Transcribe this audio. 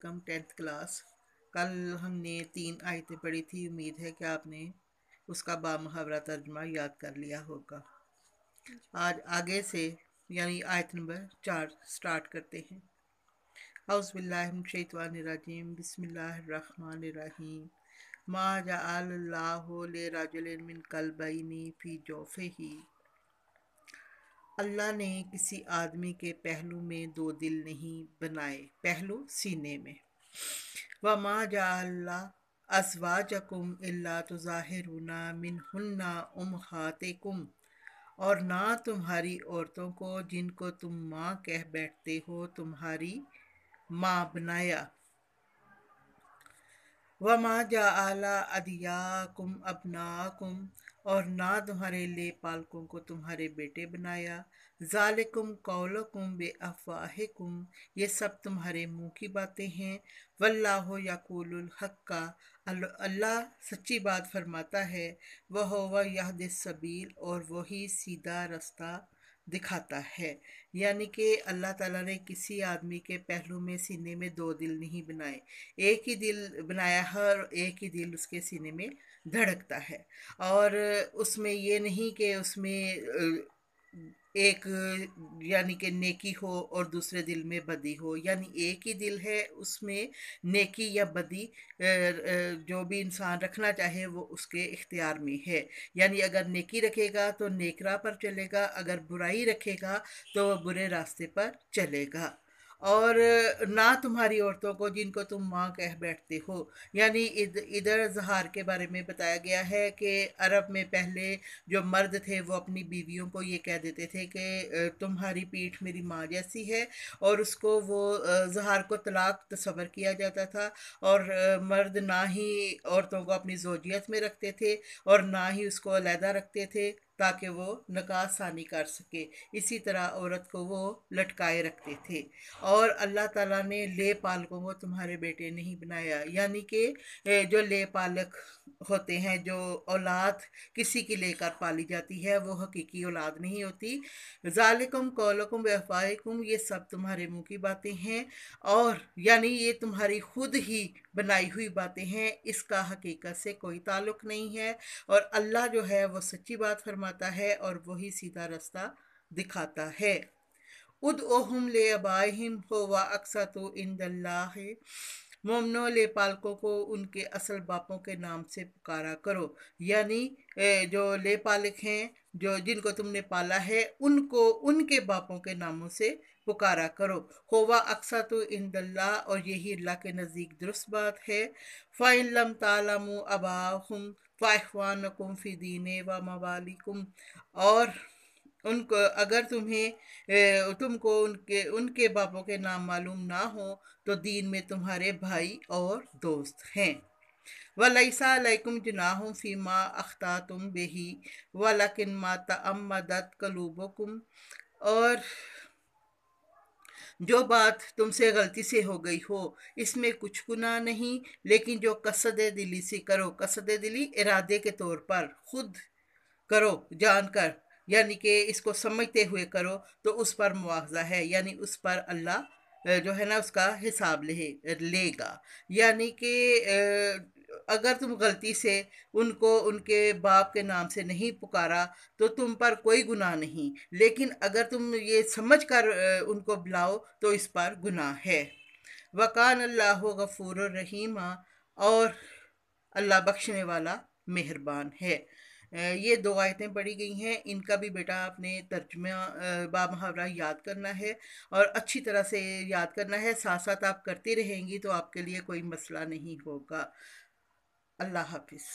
कम 10th class. कल हमने 3 आयतें पढ़ी थी। उम्मीद है कि आपने उसका बामुहावरा तर्जुमा याद कर लिया होगा। आज आगे से यानी आयत नंबर 4 स्टार्ट करते हैं। औज़ुबिल्लाहिमिनश्शैतानिर्रजीम बिस्मिल्लाहिर्रहमानिर्रहीम मा जअलल्लाहु लिरजुलिन मिन क़ल्बैनि फ़ी जौफ़िही। अल्लाह ने किसी आदमी के पहलू में 2 दिल नहीं बनाए, पहलू सीने में। वमा जअल्ला अज़वाजकुम इल्ला तुज़ाहिरूना मिनहुन्ना उम्महातिकुम, और ना तुम्हारी औरतों को जिनको तुम माँ कह बैठते हो तुम्हारी माँ बनाया। वमा जअला अदियाकुम अबनाकुम, और ना तुम्हारे ले पालकों को तुम्हारे बेटे बनाया। ज़ालिकुम कौलकुम बे अफ़वाहिकुम, ये सब तुम्हारे मुंह की बातें हैं। वल्लाहु यक़ूलुल हक़्क़ा, अल्लाह सच्ची बात फरमाता है। वह यहदिस सबील, और वही सीधा रास्ता दिखाता है। यानी कि अल्लाह ताला ने किसी आदमी के पहलू में सीने में 2 दिल नहीं बनाए, एक ही दिल बनाया है और एक ही दिल उसके सीने में धड़कता है। और उसमें ये नहीं कि उसमें एक यानी कि नेकी हो और दूसरे दिल में बदी हो, यानी एक ही दिल है, उसमें नेकी या बदी जो भी इंसान रखना चाहे वो उसके इख्तियार में है। यानी अगर नेकी रखेगा तो नेक राह पर चलेगा, अगर बुराई रखेगा तो वह बुरे रास्ते पर चलेगा। और ना तुम्हारी औरतों को जिनको तुम माँ कह बैठते हो, यानी इधर ज़हार के बारे में बताया गया है कि अरब में पहले जो मर्द थे वो अपनी बीवियों को ये कह देते थे कि तुम्हारी पीठ मेरी माँ जैसी है, और उसको वो ज़हार को तलाक तस्वर किया जाता था। और मर्द ना ही औरतों को अपनी ज़ौजियत में रखते थे और ना ही उसको अलहदा रखते थे ताकि वो निकाह सानी कर सके। इसी तरह औरत को वो लटकाए रखते थे। और अल्लाह ताला ने ले पालकों को तुम्हारे बेटे नहीं बनाया, यानी कि जो ले पालक होते हैं, जो औलाद किसी की लेकर पाली जाती है, वो हकीकी औलाद नहीं होती। ज़ालिकुम कौलकुम बेअफ़वाहिकुम, ये सब तुम्हारे मुंह की बातें हैं, और यानी ये तुम्हारी खुद ही बनाई हुई बातें हैं, इसका हकीकत से कोई ताल्लुक नहीं है। और अल्लाह जो है वो सच्ची बात फरमाता है और वही सीधा रास्ता दिखाता है। उदओहुम ले अबाहिम हुवा अक़सतु इंदल्लाह, मोमनो ले पालकों को उनके असल बापों के नाम से पुकारा करो। यानी जो ले पालक हैं, जो जिनको तुमने पाला है, उनको उनके बापों के नामों से पुकारा करो। होवा अक़सतु इंदल्लाह, और यही अल्लाह के नज़दीक दुरुस्त बात है। फ़इन लम तालमु अबाहुम फ़इख्वानुकुम फ़ी दीने व मवालिकुम, और उनको अगर तुमको उनके उनके बापों के नाम मालूम ना हो तो दीन में तुम्हारे भाई और दोस्त हैं। वलैसा अलैकुम जुनाहुम फीमा अख्तातुम बिही वलकिन मा तअम्मदत कलूबुकुम, और जो बात तुमसे गलती से हो गई हो इसमें कुछ गुनाह नहीं, लेकिन जो कसद दिली से करो, कसद दिली इरादे के तौर पर खुद करो जानकर, यानी कि इसको समझते हुए करो, तो उस पर मुआवजा है, यानी उस पर अल्लाह जो है ना उसका हिसाब लेगा। यानी कि अगर तुम गलती से उनको उनके बाप के नाम से नहीं पुकारा तो तुम पर कोई गुनाह नहीं, लेकिन अगर तुम ये समझ कर उनको बुलाओ तो इस पर गुनाह है। वकान अल्लाह गफूर रहीमा, और अल्लाह बख्शने वाला मेहरबान है। ये 2 आयतें पढ़ी गई हैं, इनका भी बेटा आपने तर्जुमा बामुहावरा याद करना है और अच्छी तरह से याद करना है। साथ साथ आप करती रहेंगी तो आपके लिए कोई मसला नहीं होगा। अल्लाह हाफिज़।